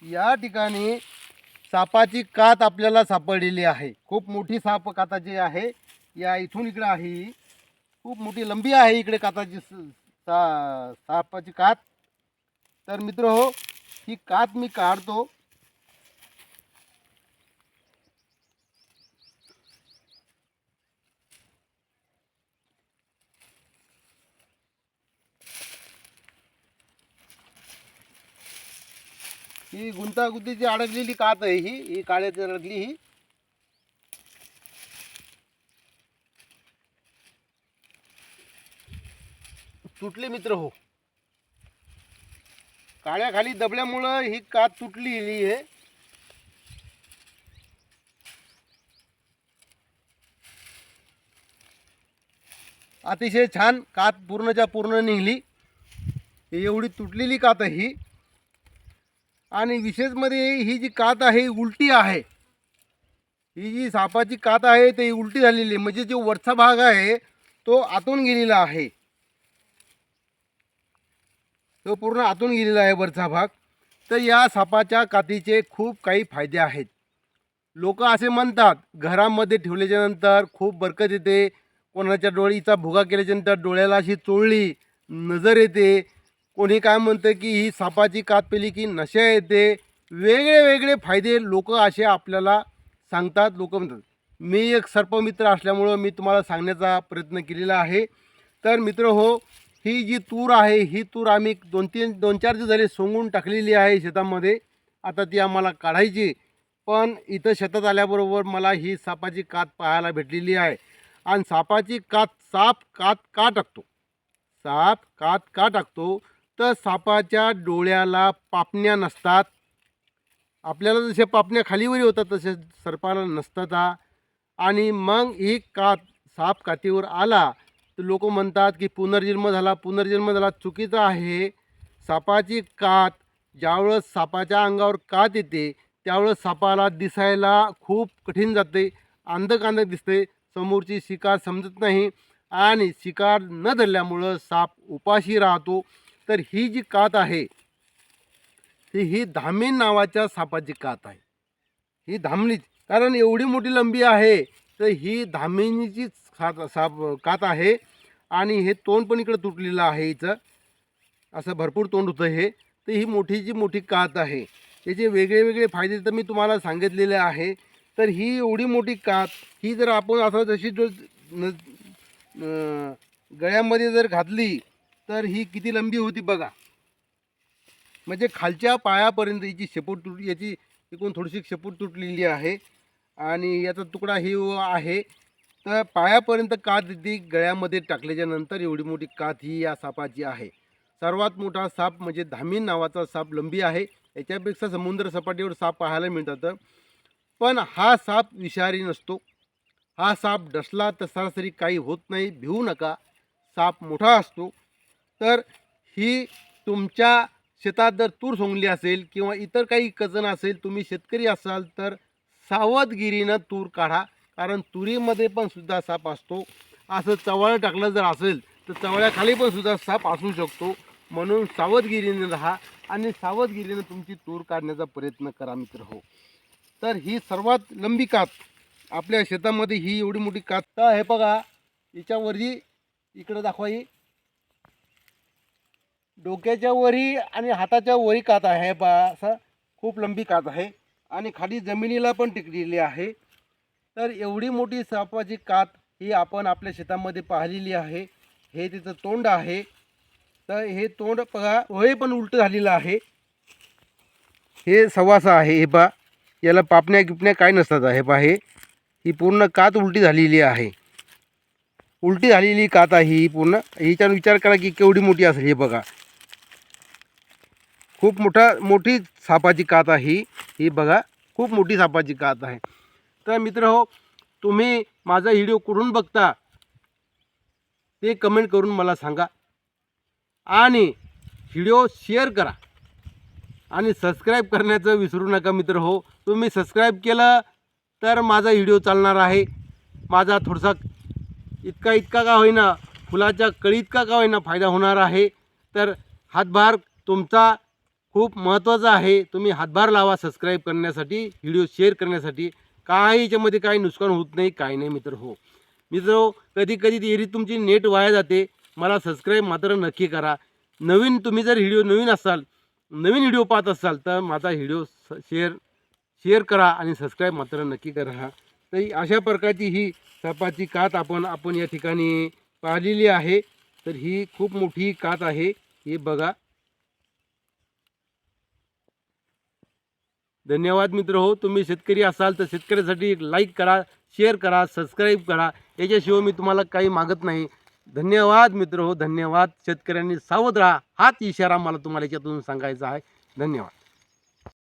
या ठिकाणी सापाची कात आपल्याला सापडलेली आहे। खूप मोठी साप काताची आहे। या इथून इकडे आहे ही खूप मोठी लंबी आहे इकडे काताची सापाची कात। तर मित्र हो, ही कात मी काढतो। ही गुंतागुंतीची अडकलेली कात आहे। ही काळ्याची अडकली ही तुटली मित्र हो। काळ्याखाली दबल्यामुळं ही कात तुटलेली आहे। अतिशय छान कात पूर्णच्या पूर्ण निघली। एवढी तुटलेली कात आहे ही। आणि विशेष मध्ये ही जी कात आहे उलटी आहे। ही जी सापाची कात आहे ती उलटी झालेली, म्हणजे जो वरचा भाग आहे तो आतून गेलेला आहे। तो पूर्ण आतून गेलेला आहे वरचा भाग। तर या सापाच्या कातीचे खूप काही फायदे आहेत। लोक असे म्हणतात घरामध्ये ठेवल्याच्या नंतर खूप बरकत येते, कोणाच्या डोळीचा भुगा केल्याच्यानंतर डोळ्याला अशी चोळली नजर येते, कोणी काय म्हणतं की ही सापाची कात पेली की नशा येते। वेगळे वेगळे फायदे लोक असे आपल्याला सांगतात। लोक म्हणतात, मी एक सर्पमित्र असल्यामुळं मी तुम्हाला सांगण्याचा प्रयत्न केलेला आहे। तर मित्र हो, ही जी तूर आहे ही तूर आम्ही दोन चार दिवस झाले सोंगून टाकलेली आहे शेतामध्ये। आता ती आम्हाला काढायची, पण इथं शेतात आल्याबरोबर मला ही सापाची कात पाहायला भेटलेली आहे। आणि सापाची कात साप कात का टाकतो, साप कात का टाकतो, तर सापाच्या डोळ्याला पापण्या नसतात। आपल्याला जसे पापण्या खालीवरी होतात तसे सर्पाला नसतात। आणि मग ही कात साप कातीवर आला तर लोक म्हणतात की पुनर्जन्म झाला, पुनर्जन्म झाला। चुकीचं आहे। सापाची कात ज्यावेळेस सापाच्या अंगावर कात येते त्यावेळेस सापाला दिसायला खूप कठीण जाते, अंधकांध दिसते, समोरची शिकार समजत नाही आणि शिकार न धरल्यामुळं साप उपाशी राहतो। तर ही जी कात आहे ही धामीन नावाच्या सापाची कात आहे। ही धामणीच, कारण एवढी मोठी लंबी आहे तर ही धामिनीची साप कात आहे। आणि हे तोंड पण इकडे तुटलेलं आहे हिचं, असं भरपूर तोंड होतं हे। तर ही मोठीची मोठी कात आहे। त्याचे वेगळे वेगळे फायदे तर मी तुम्हाला सांगितलेले आहे। तर ही एवढी मोठी कात ही जर आपण असं जशी गळ्यामध्ये जर घातली तर ही किती लंबी होती बघा। म्हणजे खालच्या पायापर्यंत हिची शेपूट याची एकूण थोडीशी शेपूट तुटलेली आहे आणि याचा तुकडा ही आहे। तर पायापर्यंत कात ती गळ्यामध्ये टाकल्याच्या नंतर एवढी मोठी कात ही या सापाची आहे। सर्वात मोठा साप म्हणजे धामीन नावाचा साप लंबी आहे। याच्यापेक्षा समुद्र सपाटीवर साप पाहायला मिळतात, पण हा साप विषारी नसतो। हा साप डसला तर सरासरी काही होत नाही, भिवू नका। साप मोठा असतो। तर ही तुमच्या शेतात जर तूर सोंगली असेल किंवा इतर काही कचन असेल, तुम्ही शेतकरी असाल तर सावधगिरीनं तूर काढा, कारण तुरीमध्ये पण सुद्धा साप असतो। असं चवळ टाकलं जर असेल तर चवळ्याखाली पण सुद्धा साप असू शकतो। म्हणून सावधगिरीने राहा आणि सावधगिरीने तुमची तूर काढण्याचा प्रयत्न करा मित्र हो। तर ही सर्वात लंबी कात आपल्या शेतामध्ये ही एवढी मोठी कात आहे बघा। हिच्यावरही इकडे दाखवा, ही डोक्याच्या वरी आणि हाताच्या वरी कात आहे बा, असं खूप लंबी कात आहे आणि खाली जमिनीला पण टिकलेली आहे। तर एवढी मोठी सापाची कात ही आपण आपल्या शेतामध्ये पाहिलेली आहे। हे तिचं तोंड आहे। तर हे तोंड बघा, हे पण उलट झालेलं आहे। हे सवासा आहे, हे पा, याला पापण्या गिपण्या काय नसतात आहे पा। ही पूर्ण कात उलटी झालेली आहे। उलटी झालेली कात आहे ही पूर्ण। हिचा विचार करा की केवढी मोठी असेल। हे बघा, खूप मोठी सापाची कात आहे ही बघा, खूप मोठी सापाची कात आहे। तर मित्र हो, तुम्ही माझा व्हिडिओ कुठून बघता ते कमेंट करून मला सांगा आणि व्हिडिओ शेअर करा आणि सबस्क्राईब करण्याचं विसरू नका मित्र हो। तुम्ही सबस्क्राईब केलं तर माझा व्हिडिओ चालणार आहे। माझा थोडासा इतका का होईना, फुलाच्या कळीत का होईना फायदा होणार आहे। तर हातभार तुमचा खूप महत्त्वाचं आहे. तुम्ही हातभार लावा सबस्क्राईब करण्यासाठी, व्हिडिओ शेअर करण्यासाठी. काही याच्यामध्ये काही नुकसान होत नाही, काही नाही मित्र हो. मित्र कधी कधी एरी तुमची नेट वाया जाते. मला सबस्क्राईब मात्र नक्की करा. तुम्ही जर नवीन असाल, नवीन व्हिडिओ पाहत असाल तर माझा व्हिडिओ शेअर करा आणि सबस्क्राईब मात्र नक्की करा. तर अशा प्रकारची ही सापाची कात आपण या ठिकाणी पाहिलेली आहे. तर ही खूप मोठी कात आहे, हे बघा. धन्यवाद मित्र हो. तुम्ही शेतकरी असाल तर शेतकऱ्यासाठी एक लाईक करा, शेअर करा, सबस्क्राईब करा. याच्याशिवाय मी तुम्हाला काही मागत नाही. धन्यवाद मित्र हो, धन्यवाद. शेतकऱ्यांनी सावध राहा, हाच इशारा मला तुम्हाला याच्यातून सांगायचा आहे. धन्यवाद.